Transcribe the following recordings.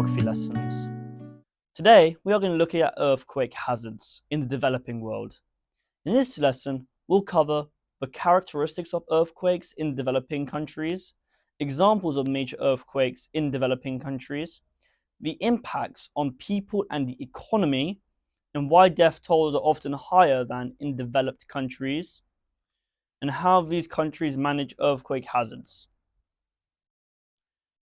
Geography lessons. Today, we are going to look at earthquake hazards in the developing world. In this lesson, we'll cover the characteristics of earthquakes in developing countries, examples of major earthquakes in developing countries, the impacts on people and the economy, and why death tolls are often higher than in developed countries, and how these countries manage earthquake hazards.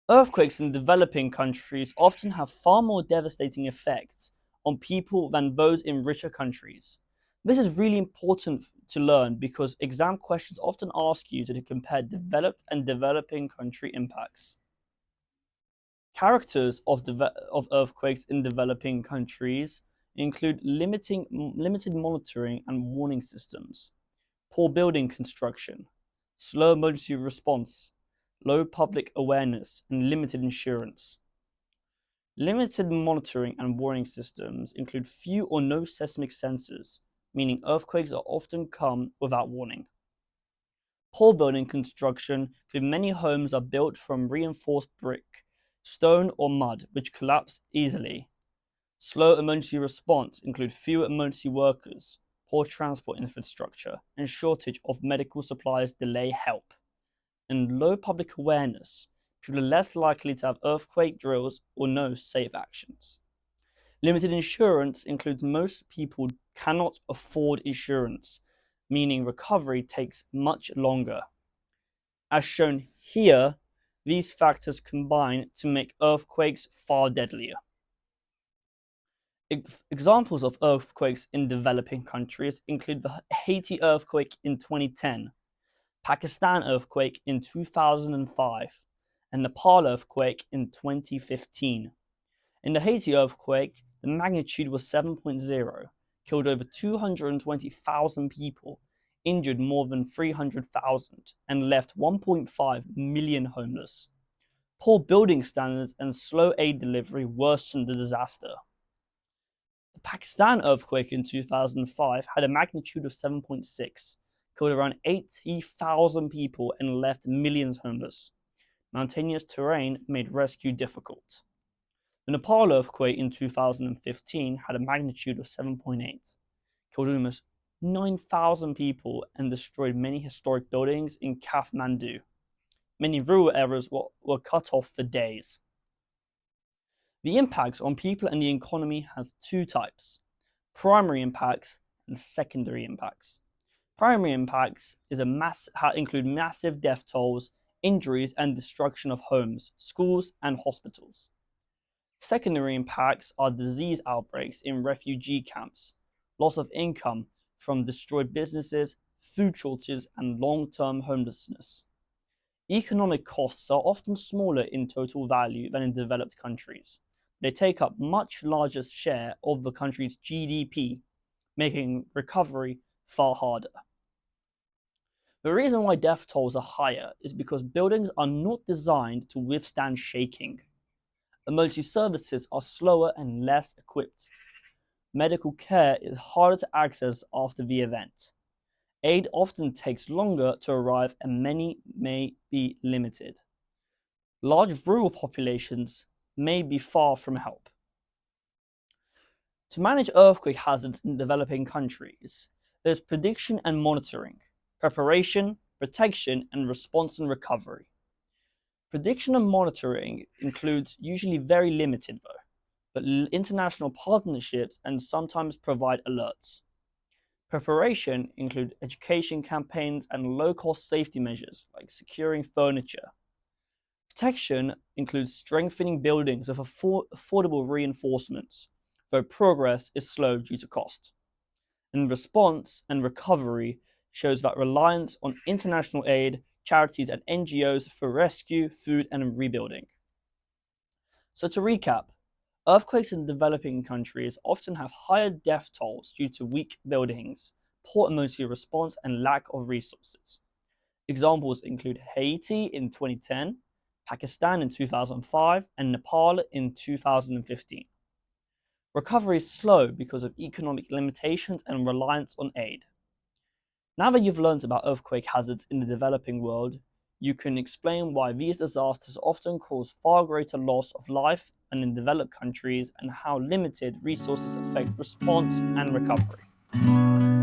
Earthquakes in developing countries often have far more devastating effects on people than those in richer countries. This is really important to learn because exam questions often ask you to compare developed and developing country impacts. Characters of earthquakes in developing countries include limited monitoring and warning systems, poor building construction, slow emergency response, low public awareness, and limited insurance. Limited monitoring and warning systems include few or no seismic sensors, meaning earthquakes are often come without warning. Poor building construction include many homes are built from reinforced brick, stone, or mud, which collapse easily. Slow emergency response include fewer emergency workers, poor transport infrastructure, and shortage of medical supplies delay help. And low public awareness, people are less likely to have earthquake drills or know safe actions. Limited insurance includes most people cannot afford insurance, meaning recovery takes much longer. As shown here, these factors combine to make earthquakes far deadlier. Examples of earthquakes in developing countries include the Haiti earthquake in 2010, Pakistan earthquake in 2005, and Nepal earthquake in 2015. In the Haiti earthquake, the magnitude was 7.0, killed over 220,000 people, injured more than 300,000, and left 1.5 million homeless. Poor building standards and slow aid delivery worsened the disaster. The Pakistan earthquake in 2005 had a magnitude of 7.6, killed around 80,000 people and left millions homeless. Mountainous terrain made rescue difficult. The Nepal earthquake in 2015 had a magnitude of 7.8, killed almost 9,000 people and destroyed many historic buildings in Kathmandu. Many rural areas were cut off for days. The impacts on people and the economy have two types: primary impacts and secondary impacts. Primary impacts include massive death tolls, injuries, and destruction of homes, schools, and hospitals. Secondary impacts are disease outbreaks in refugee camps, loss of income from destroyed businesses, food shortages, and long-term homelessness. Economic costs are often smaller in total value than in developed countries. They take up much larger share of the country's GDP, making recovery far harder. The reason why death tolls are higher is because buildings are not designed to withstand shaking. Emergency services are slower and less equipped. Medical care is harder to access after the event. Aid often takes longer to arrive and many may be limited. Large rural populations may be far from help. To manage earthquake hazards in developing countries, there's prediction and monitoring, preparation, protection, and response and recovery. Prediction and monitoring includes usually very limited though, but international partnerships and sometimes provide alerts. Preparation includes education campaigns and low-cost safety measures like securing furniture. Protection includes strengthening buildings with affordable reinforcements, though progress is slow due to cost. And response and recovery shows that reliance on international aid, charities, and NGOs for rescue, food, and rebuilding. So to recap, earthquakes in developing countries often have higher death tolls due to weak buildings, poor emergency response, and lack of resources. Examples include Haiti in 2010, Pakistan in 2005, and Nepal in 2015. Recovery is slow because of economic limitations and reliance on aid. Now that you've learned about earthquake hazards in the developing world, You can explain why these disasters often cause far greater loss of life than in developed countries and how limited resources affect response and recovery.